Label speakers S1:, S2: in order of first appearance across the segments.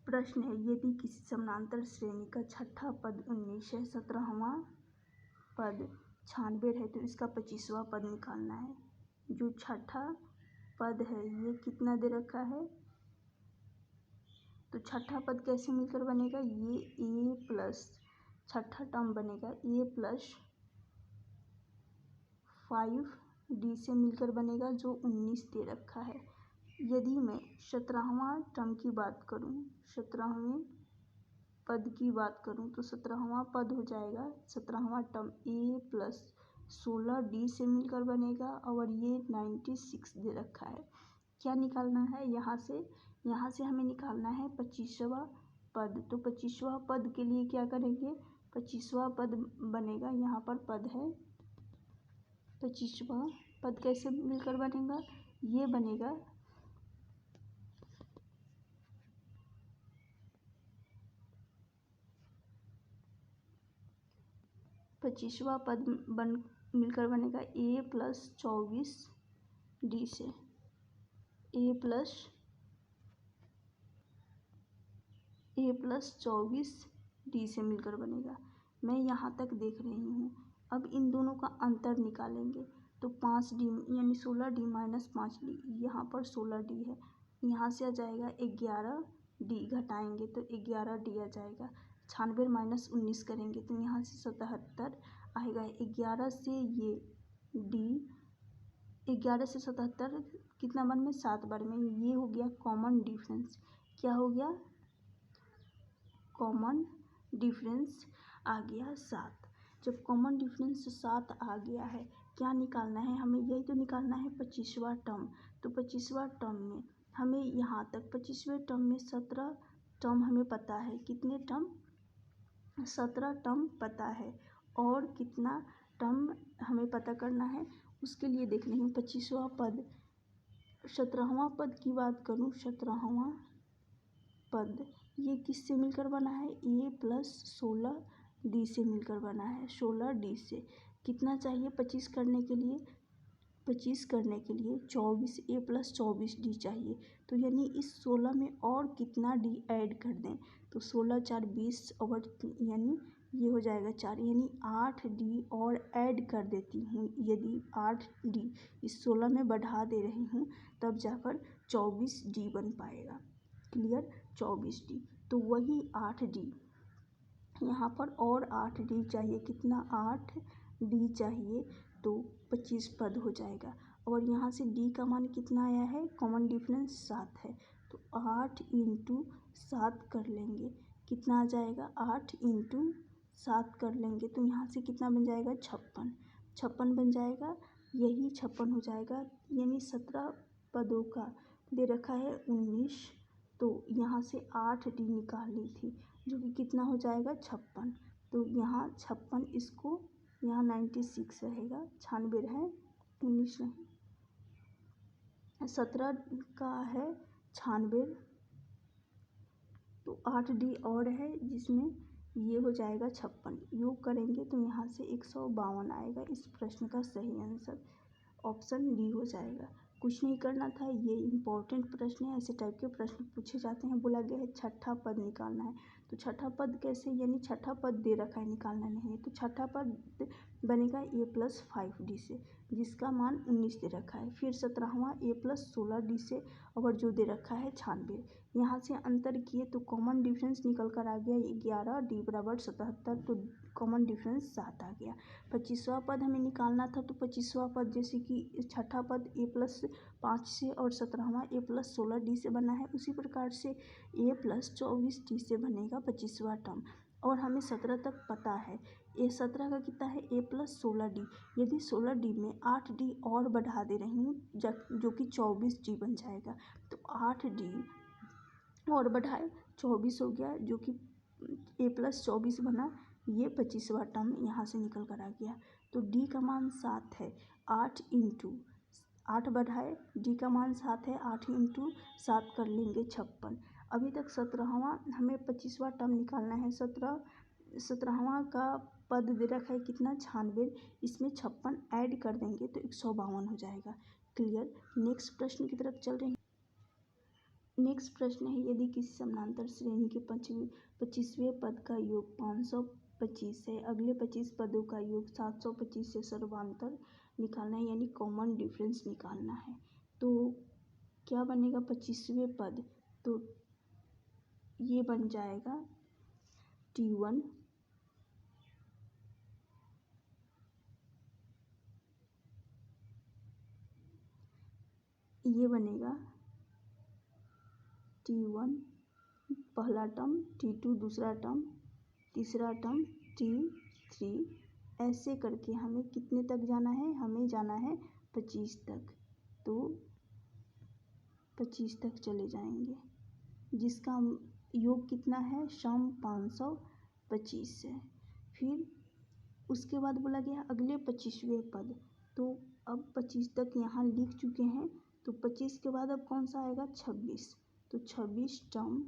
S1: प्रश्न है, यदि किसी समानांतर श्रेणी का छठा पद 19 है, 17वां पद 96 है तो इसका 25वां पद निकालना है। जो छठा पद है ये कितना दे रखा है, तो छठा पद कैसे मिलकर बनेगा, ये ए प्लस छठा टर्म बनेगा ए प्लस 5d से मिलकर बनेगा जो 19 दे रखा है। यदि मैं 17वां टर्म की बात करूं, 17वें पद की बात करूं तो 17वां पद हो जाएगा, 17वां टर्म ए प्लस 16d से मिलकर बनेगा और ये 96 दे रखा है। क्या निकालना है यहाँ से हमें निकालना है 25वां पद। तो 25वां पद के लिए क्या करेंगे, 25वां पद बनेगा, यहाँ पर पद है 25वां पद कैसे मिलकर बनेगा, ये बनेगा 25वां पद मिलकर बनेगा ए प्लस 24d से, ए प्लस 24d से मिलकर बनेगा। मैं यहाँ तक देख रही हूँ। अब इन दोनों का अंतर निकालेंगे तो 5d यानी 16d माइनस 5d, यहाँ पर 16d है, यहाँ से आ जाएगा 11d, घटाएंगे तो 11d आ जाएगा। 96 माइनस 19 करेंगे तो यहाँ से 77 आएगा। 11 से ये d, 11 से 77 कितना बार में, 7 बार में, ये हो गया कॉमन डिफरेंस। क्या हो गया, कॉमन डिफरेंस आ गया 7। जब कॉमन डिफरेंस 7 आ गया है, क्या निकालना है हमें, यही तो निकालना है 25वां टर्म। तो 25वां टर्म में हमें यहाँ तक 25वें टर्म में 17 टर्म हमें पता है, कितने टर्म, 17 टर्म पता है, और कितना टर्म हमें पता करना है उसके लिए देख रही हूँ। 25वां पद, 17वां पद की बात करूँ, 17वां पद ये किससे मिलकर बना है, ए प्लस 16d से मिलकर बना है। 16d से कितना चाहिए 25 करने के लिए, 25 करने के लिए 24 ए प्लस 24d चाहिए। तो यानी इस 16 में और कितना d ऐड कर दें, तो 16 4 20 और यानी ये हो जाएगा 4, यानी 8d और ऐड कर देती हूँ। यदि 8d इस 16 में बढ़ा दे रही हूँ तब जाकर 24d बन पाएगा। Clear, 24d। तो वही 8d यहाँ पर और 8d चाहिए, कितना 8d चाहिए, तो 25 पद हो जाएगा। और यहाँ से d का मान कितना आया है, कॉमन डिफरेंस 7 है, तो 8 इंटू 7 कर लेंगे, कितना आ जाएगा, 8 इंटू 7 कर लेंगे तो यहाँ से कितना बन जाएगा, 56 बन जाएगा। यही 56 हो जाएगा, यानी 17 पदों का दे रखा है 19, तो यहाँ से 8d निकालनी थी जो कि कितना हो जाएगा 56। तो यहाँ 56, इसको यहाँ 96 रहेगा, 96 है 19 नहीं, 17 का है 96, तो 8d और है जिसमें ये हो जाएगा 56। योग करेंगे तो यहाँ से 152 आएगा। इस प्रश्न का सही आंसर ऑप्शन डी हो जाएगा। कुछ नहीं करना था, ये इम्पोर्टेंट प्रश्न है, ऐसे टाइप के प्रश्न पूछे जाते हैं। बोला गया है छठा पद निकालना है, तो छठा पद कैसे, यानी छठा पद दे रखा है, निकालना नहीं है, तो छठा पद बनेगा ए प्लस 5d से जिसका मान 19 दे रखा है। फिर 17वां ए प्लस 16d से और जो दे रखा है 96। यहाँ से अंतर किए तो कॉमन डिफरेंस निकल कर आ गया 11d बराबर 77, तो कॉमन डिफरेंस 7 आ गया। 25वां पद हमें निकालना था, तो 25वां पद जैसे कि छठा पद ए प्लस 5 से और 17वां ए प्लस 16d से बना है, उसी प्रकार से ए प्लस 24d से बनेगा 25वां टर्म। और हमें 17 तक पता है, ए 17 का कितना है, ए प्लस 16d। यदि 16d में 8d और बढ़ा दे रही हूँ जो कि 24d बन जाएगा, तो 8d और बढ़ाए 24 हो गया जो कि ए प्लस 24 बना। ये 25वां टर्म यहाँ से निकल कर आ गया। तो d का मान 7 है, 8 इंटू 8 बढ़ाए d का मान 7 है, 8 इंटू 7 कर लेंगे 56। अभी तक 17वां हमें 25वां टर्म निकालना है। 17वां का पद दे रखा है कितना 96, इसमें 56 ऐड कर देंगे तो 152 हो जाएगा। क्लियर। नेक्स्ट प्रश्न की तरफ चल रहे हैं। नेक्स्ट प्रश्न है, यदि किसी समानांतर श्रेणी के 25वें पद का योग 525 है, अगले 25 पदों का योग 725 से सर्वांतर निकालना है, यानी कॉमन डिफरेंस निकालना है। तो क्या बनेगा 25वें पद? तो ये बन जाएगा T1 ये बनेगा T1 पहला टर्म, T2 दूसरा टर्म, तीसरा टर्म T3, ऐसे करके हमें कितने तक जाना है? हमें जाना है 25 तक। तो 25 तक चले जाएंगे, जिसका योग कितना है? सम 525 है। फिर उसके बाद बोला गया अगले 25वें पद। तो अब 25 तक यहाँ लिख चुके हैं, तो 25 के बाद अब कौन सा आएगा? 26। तो 26 टर्म,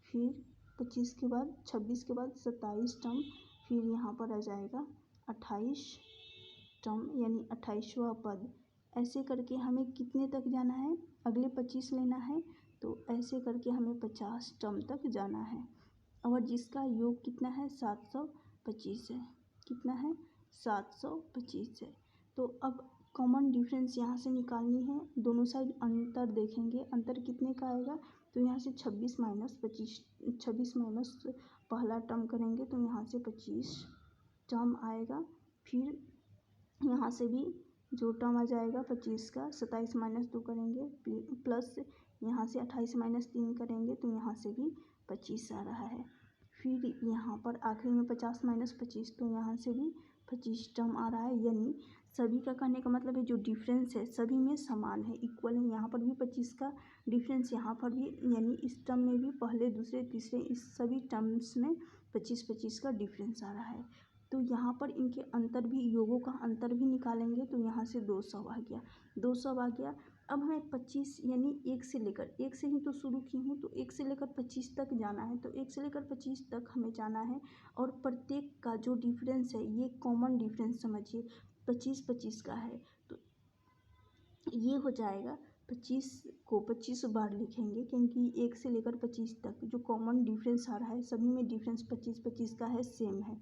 S1: फिर 25 के बाद 26 के बाद 27 टर्म, फिर यहाँ पर आ जाएगा 28 टर्म, यानी 28वां पद। ऐसे करके हमें कितने तक जाना है? अगले 25 लेना है, तो ऐसे करके हमें 50 टर्म तक जाना है, और जिसका योग कितना है? 725 है। कितना है? 725 है। तो अब कॉमन डिफरेंस यहाँ से निकालनी है, दोनों साइड अंतर देखेंगे, अंतर कितने का आएगा? तो यहाँ से 26 माइनस पहला टर्म करेंगे, तो यहाँ से 25 टर्म आएगा। फिर यहाँ से भी जो टर्म आ जाएगा 25 का, 27 माइनस 2 करेंगे, प्लस यहाँ से 28 माइनस 3 करेंगे, तो यहाँ से भी 25 आ रहा है। फिर यहाँ पर आखिरी में 50 माइनस 25, तो यहाँ से भी 25 टर्म आ रहा है, यानी सभी का कहने का मतलब है जो डिफरेंस है सभी में समान है, इक्वल है। यहाँ पर भी 25 का डिफरेंस, यहाँ पर भी, यानी इस टर्म में भी पहले दूसरे तीसरे इस सभी टर्म्स में 25-25 का डिफरेंस आ रहा है। तो यहाँ पर इनके अंतर भी, योगों का अंतर भी निकालेंगे, तो यहाँ से 200 आ गया, 200 आ गया। अब हमें 25 यानी 1 से ही तो शुरू की हूँ, तो 1 से लेकर 25 तक जाना है, तो 1 से लेकर 25 तक हमें जाना है, और प्रत्येक का जो डिफरेंस है ये कॉमन डिफरेंस समझिए, 25-25 का है। तो ये हो जाएगा 25 को 25 बार लिखेंगे, क्योंकि 1 से लेकर 25 तक जो कॉमन डिफरेंस आ रहा है सभी में डिफरेंस 25-25 का है, सेम है।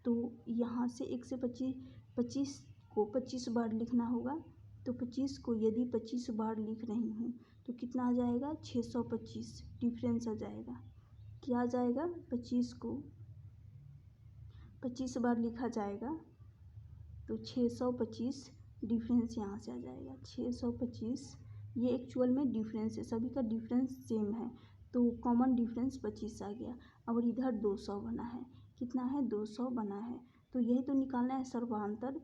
S1: तो यहाँ से 1 से 25 को 25 बार लिखना होगा। तो 25 को यदि 25 बार लिख रही हूँ तो कितना आ जाएगा? 625 डिफरेंस आ जाएगा। क्या आ जाएगा? 25 को 25 बार लिखा जाएगा, तो 625 डिफरेंस यहाँ से आ जाएगा। 625 ये एक्चुअल में डिफरेंस है, सभी का डिफरेंस सेम है, तो कॉमन डिफरेंस 25 आ गया। और इधर 200 बना है, कितना है? 200 बना है। तो यही तो निकालना है सर्वांतर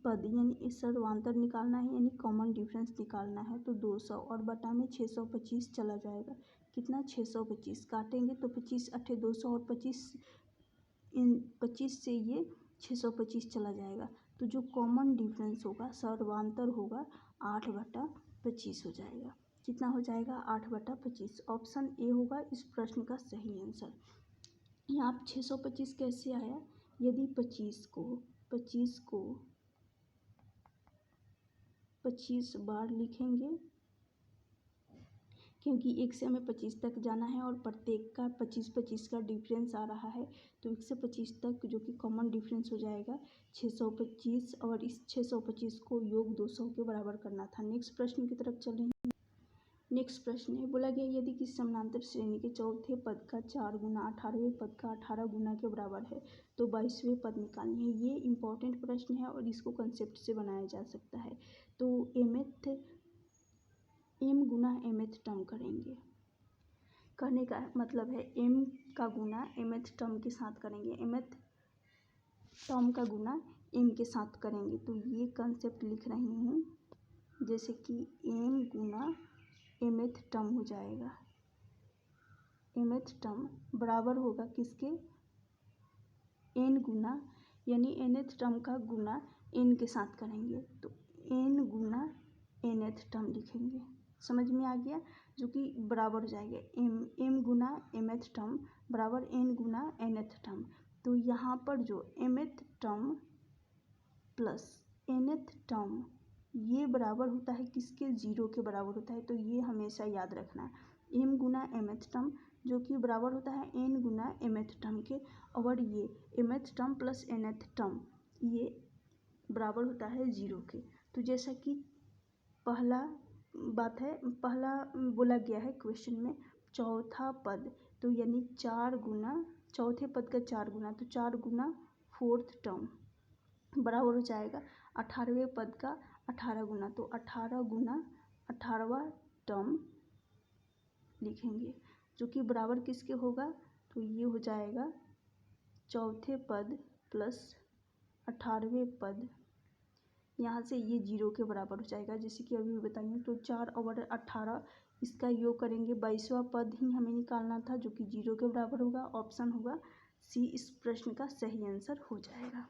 S1: पद, यानी सर्वांतर निकालना है, यानी कॉमन डिफरेंस निकालना है। तो 200 और बटा में 625 चला जाएगा, कितना? 625 काटेंगे तो 25 8 200 और 25 इन 25 से ये 625 चला जाएगा। तो जो कॉमन डिफरेंस होगा, सर्वांतर होगा, 8/25 हो जाएगा। कितना हो जाएगा? 8/25। ऑप्शन ए होगा इस प्रश्न का सही आंसर। यहाँ 625 कैसे आया? यदि 25 को 25 बार लिखेंगे, क्योंकि 1 से हमें 25 तक जाना है और प्रत्येक का 25-25 का डिफरेंस आ रहा है, तो 1 से 25 तक जो कि कॉमन डिफरेंस हो जाएगा 625, और इस 625 को योग 200 के बराबर करना था। नेक्स्ट प्रश्न की तरफ चल रहे हैं। नेक्स्ट प्रश्न है, बोला गया यदि किसी समानांतर श्रेणी के चौथे पद का 4 गुना 18वें पद का 18 गुना के बराबर है, तो 22वें पद निकालनी है। ये इंपॉर्टेंट प्रश्न है और इसको कंसेप्ट से बनाया जा सकता है। तो m गुना mth टर्म करेंगे, कहने का मतलब है m का गुना mth टर्म के साथ करेंगे, mth टर्म का गुना m के साथ करेंगे। तो ये कंसेप्ट लिख रही हूँ, जैसे कि m गुना mth टर्म हो जाएगा, mth टर्म बराबर होगा किसके? n गुना, यानी nth टर्म का गुना n के साथ करेंगे, तो n गुना nth टर्म लिखेंगे। समझ में आ गया? जो कि बराबर हो जाएगा m गुना mth टर्म बराबर n गुना nth टर्म। तो यहाँ पर जो mth term plus nth term ये बराबर होता है किसके? 0 के बराबर होता है। तो ये हमेशा याद रखना है, m गुना mth टर्म जो कि बराबर होता है n गुना mth टर्म के, और ये mth term plus nth term ये बराबर होता है 0 के। तो जैसा कि पहला बात है, पहला बोला गया है क्वेश्चन में चौथा पद, तो यानी 4 गुना चौथे पद का 4 गुना, तो 4 गुना फोर्थ टर्म बराबर हो जाएगा 18वें पद का 18 गुना, तो 18 गुना 18वां टर्म लिखेंगे जो कि बराबर किसके होगा, तो ये हो जाएगा चौथे पद प्लस 18वें पद, यहाँ से ये 0 के बराबर हो जाएगा। जैसे कि अभी बताइए, तो 4 और 18 इसका योग करेंगे 22वां पद ही हमें निकालना था जो कि 0 के बराबर होगा। ऑप्शन होगा सी इस प्रश्न का सही आंसर हो जाएगा।